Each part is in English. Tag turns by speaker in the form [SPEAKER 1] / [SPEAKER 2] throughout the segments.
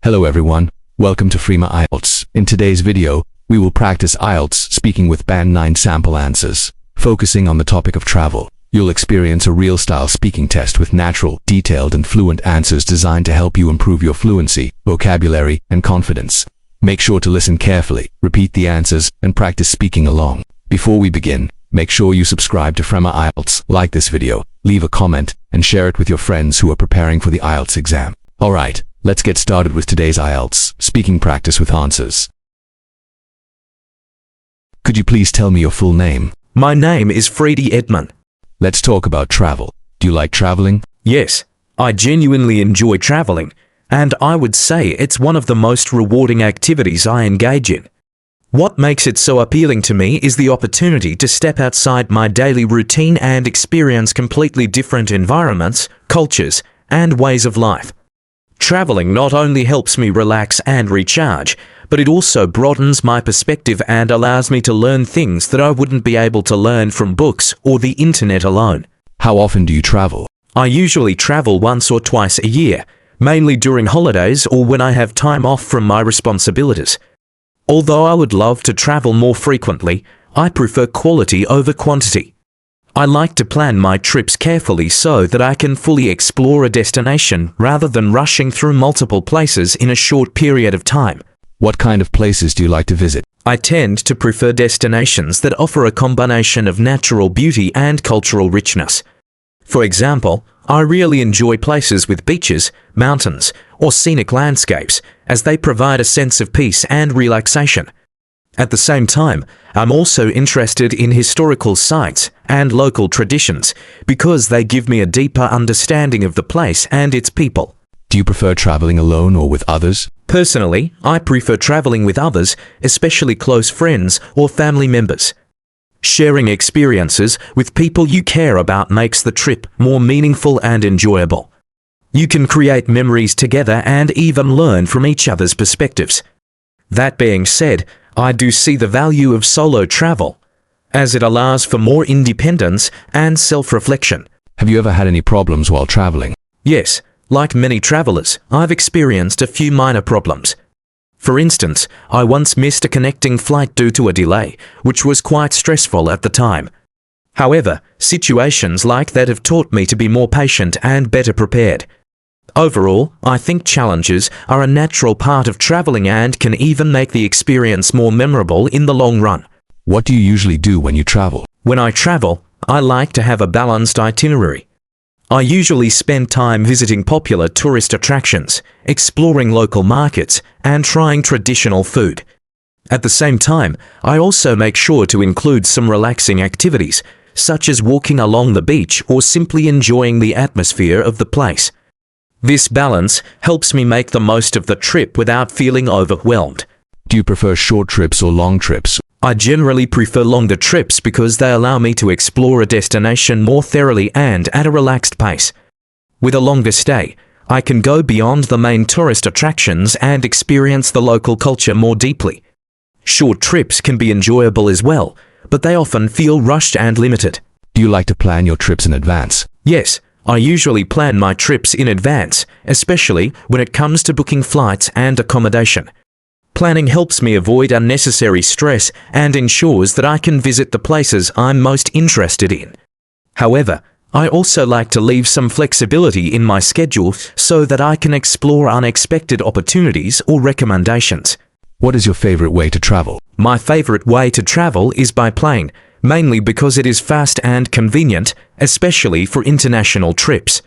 [SPEAKER 1] Hello everyone, welcome to Freema IELTS. In today's video, we will practice IELTS speaking with Band 9 sample answers. Focusing on the topic of travel, you'll experience a real-style speaking test with natural, detailed and fluent answers designed to help you improve your fluency, vocabulary and confidence. Make sure to listen carefully, repeat the answers and practice speaking along. Before we begin, make sure you subscribe to Freema IELTS, like this video, leave a comment and share it with your friends who are preparing for the IELTS exam. Alright. Let's get started with today's IELTS speaking practice with answers. Could you please tell me your full name?
[SPEAKER 2] My name is Freddie Edman.
[SPEAKER 1] Let's talk about travel. Do you like traveling?
[SPEAKER 2] Yes, I genuinely enjoy traveling, and I would say it's one of the most rewarding activities I engage in. What makes it so appealing to me is the opportunity to step outside my daily routine and experience completely different environments, cultures, and ways of life. Traveling not only helps me relax and recharge, but it also broadens my perspective and allows me to learn things that I wouldn't be able to learn from books or the internet alone.
[SPEAKER 1] How often do you travel?
[SPEAKER 2] I usually travel once or twice a year, mainly during holidays or when I have time off from my responsibilities. Although I would love to travel more frequently, I prefer quality over quantity. I like to plan my trips carefully so that I can fully explore a destination rather than rushing through multiple places in a short period of time.
[SPEAKER 1] What kind of places do you like to visit?
[SPEAKER 2] I tend to prefer destinations that offer a combination of natural beauty and cultural richness. For example, I really enjoy places with beaches, mountains, or scenic landscapes, as they provide a sense of peace and relaxation. At the same time, I'm also interested in historical sites and local traditions because they give me a deeper understanding of the place and its people.
[SPEAKER 1] Do you prefer traveling alone or with others?
[SPEAKER 2] Personally, I prefer traveling with others, especially close friends or family members. Sharing experiences with people you care about makes the trip more meaningful and enjoyable. You can create memories together and even learn from each other's perspectives. That being said, I do see the value of solo travel, as it allows for more independence and self-reflection.
[SPEAKER 1] Have you ever had any problems while traveling?
[SPEAKER 2] Yes, like many travelers, I've experienced a few minor problems. For instance, I once missed a connecting flight due to a delay, which was quite stressful at the time. However, situations like that have taught me to be more patient and better prepared. Overall, I think challenges are a natural part of traveling and can even make the experience more memorable in the long run.
[SPEAKER 1] What do you usually do when you travel?
[SPEAKER 2] When I travel, I like to have a balanced itinerary. I usually spend time visiting popular tourist attractions, exploring local markets, and trying traditional food. At the same time, I also make sure to include some relaxing activities, such as walking along the beach or simply enjoying the atmosphere of the place. This balance helps me make the most of the trip without feeling overwhelmed.
[SPEAKER 1] Do you prefer short trips or long trips?
[SPEAKER 2] I generally prefer longer trips because they allow me to explore a destination more thoroughly and at a relaxed pace. With a longer stay, I can go beyond the main tourist attractions and experience the local culture more deeply. Short trips can be enjoyable as well, but they often feel rushed and limited.
[SPEAKER 1] Do you like to plan your trips in advance?
[SPEAKER 2] Yes. I usually plan my trips in advance, especially when it comes to booking flights and accommodation. Planning helps me avoid unnecessary stress and ensures that I can visit the places I'm most interested in. However, I also like to leave some flexibility in my schedule so that I can explore unexpected opportunities or recommendations.
[SPEAKER 1] What is your favorite way to travel?
[SPEAKER 2] My favorite way to travel is by plane, mainly because it is fast and convenient, especially for international trips.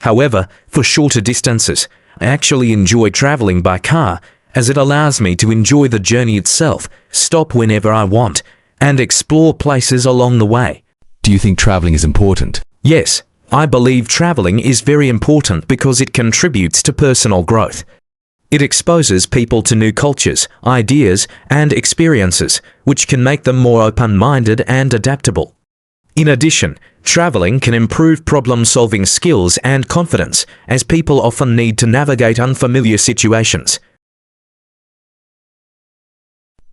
[SPEAKER 2] However, for shorter distances, I actually enjoy traveling by car, as it allows me to enjoy the journey itself, stop whenever I want, and explore places along the way.
[SPEAKER 1] Do you think traveling is important?
[SPEAKER 2] Yes, I believe traveling is very important because it contributes to personal growth. It exposes people to new cultures, ideas, and experiences, which can make them more open-minded and adaptable. In addition, traveling can improve problem-solving skills and confidence, as people often need to navigate unfamiliar situations.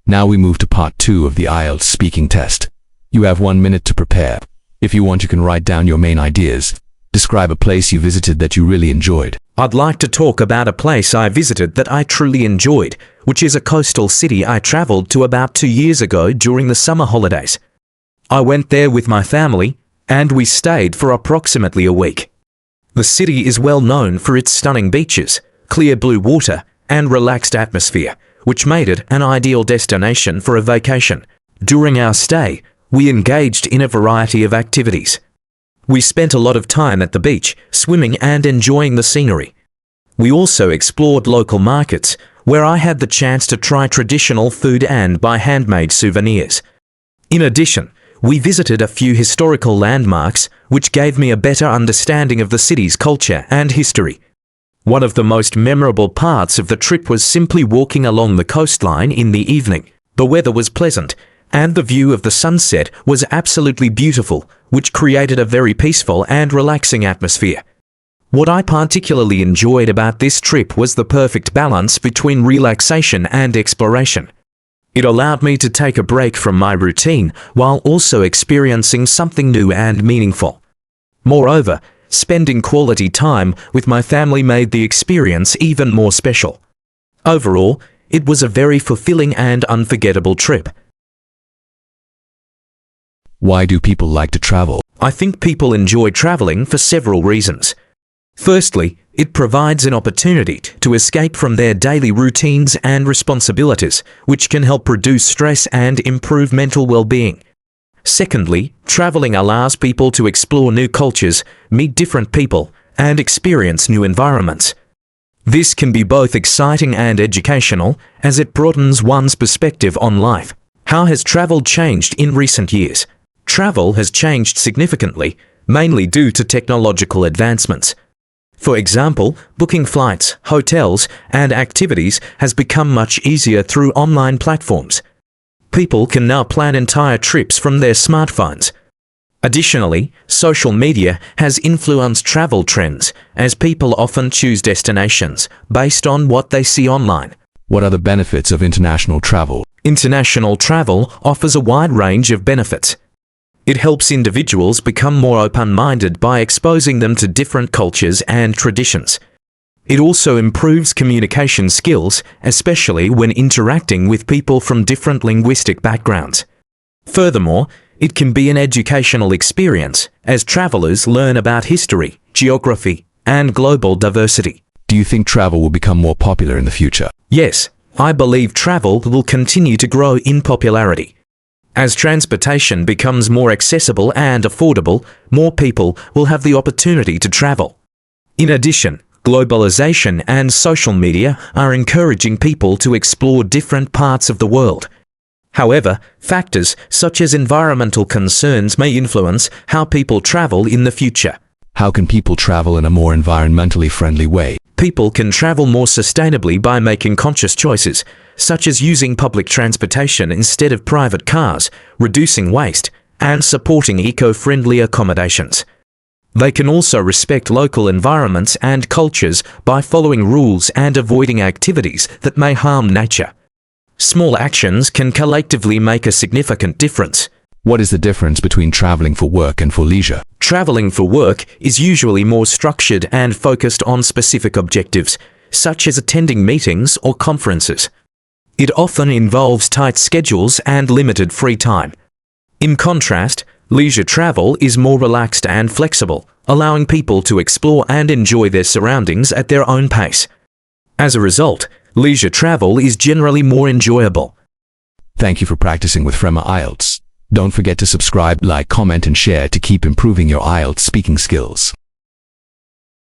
[SPEAKER 1] Now we move to part 2 of the IELTS speaking test. You have 1 minute to prepare. If you want, you can write down your main ideas. Describe a place you visited that you really enjoyed.
[SPEAKER 2] I'd like to talk about a place I visited that I truly enjoyed, which is a coastal city I traveled to about 2 years ago during the summer holidays. I went there with my family, and we stayed for approximately a week. The city is well known for its stunning beaches, clear blue water, and relaxed atmosphere, which made it an ideal destination for a vacation. During our stay, we engaged in a variety of activities. We spent a lot of time at the beach, swimming and enjoying the scenery. We also explored local markets, where I had the chance to try traditional food and buy handmade souvenirs. In addition, we visited a few historical landmarks, which gave me a better understanding of the city's culture and history. One of the most memorable parts of the trip was simply walking along the coastline in the evening. The weather was pleasant, and the view of the sunset was absolutely beautiful, which created a very peaceful and relaxing atmosphere. What I particularly enjoyed about this trip was the perfect balance between relaxation and exploration. It allowed me to take a break from my routine while also experiencing something new and meaningful. Moreover, spending quality time with my family made the experience even more special. Overall, it was a very fulfilling and unforgettable trip.
[SPEAKER 1] Why do people like to travel?
[SPEAKER 2] I think people enjoy traveling for several reasons. Firstly, it provides an opportunity to escape from their daily routines and responsibilities, which can help reduce stress and improve mental well-being. Secondly, traveling allows people to explore new cultures, meet different people, and experience new environments. This can be both exciting and educational, as it broadens one's perspective on life. How has travel changed in recent years? Travel has changed significantly, mainly due to technological advancements. For example, booking flights, hotels, and activities has become much easier through online platforms. People can now plan entire trips from their smartphones. Additionally, social media has influenced travel trends, as people often choose destinations based on what they see online.
[SPEAKER 1] What are the benefits of international travel?
[SPEAKER 2] International travel offers a wide range of benefits. It helps individuals become more open-minded by exposing them to different cultures and traditions. It also improves communication skills, especially when interacting with people from different linguistic backgrounds. Furthermore, it can be an educational experience, as travelers learn about history, geography, and global diversity.
[SPEAKER 1] Do you think travel will become more popular in the future?
[SPEAKER 2] Yes, I believe travel will continue to grow in popularity. As transportation becomes more accessible and affordable, more people will have the opportunity to travel. In addition, globalization and social media are encouraging people to explore different parts of the world. However, factors such as environmental concerns may influence how people travel in the future.
[SPEAKER 1] How can people travel in a more environmentally friendly way?
[SPEAKER 2] People can travel more sustainably by making conscious choices, such as using public transportation instead of private cars, reducing waste, and supporting eco-friendly accommodations. They can also respect local environments and cultures by following rules and avoiding activities that may harm nature. Small actions can collectively make a significant difference.
[SPEAKER 1] What is the difference between traveling for work and for leisure?
[SPEAKER 2] Traveling for work is usually more structured and focused on specific objectives, such as attending meetings or conferences. It often involves tight schedules and limited free time. In contrast, leisure travel is more relaxed and flexible, allowing people to explore and enjoy their surroundings at their own pace. As a result, leisure travel is generally more enjoyable.
[SPEAKER 1] Thank you for practicing with Frema IELTS. Don't forget to subscribe, like, comment, and share to keep improving your IELTS speaking skills.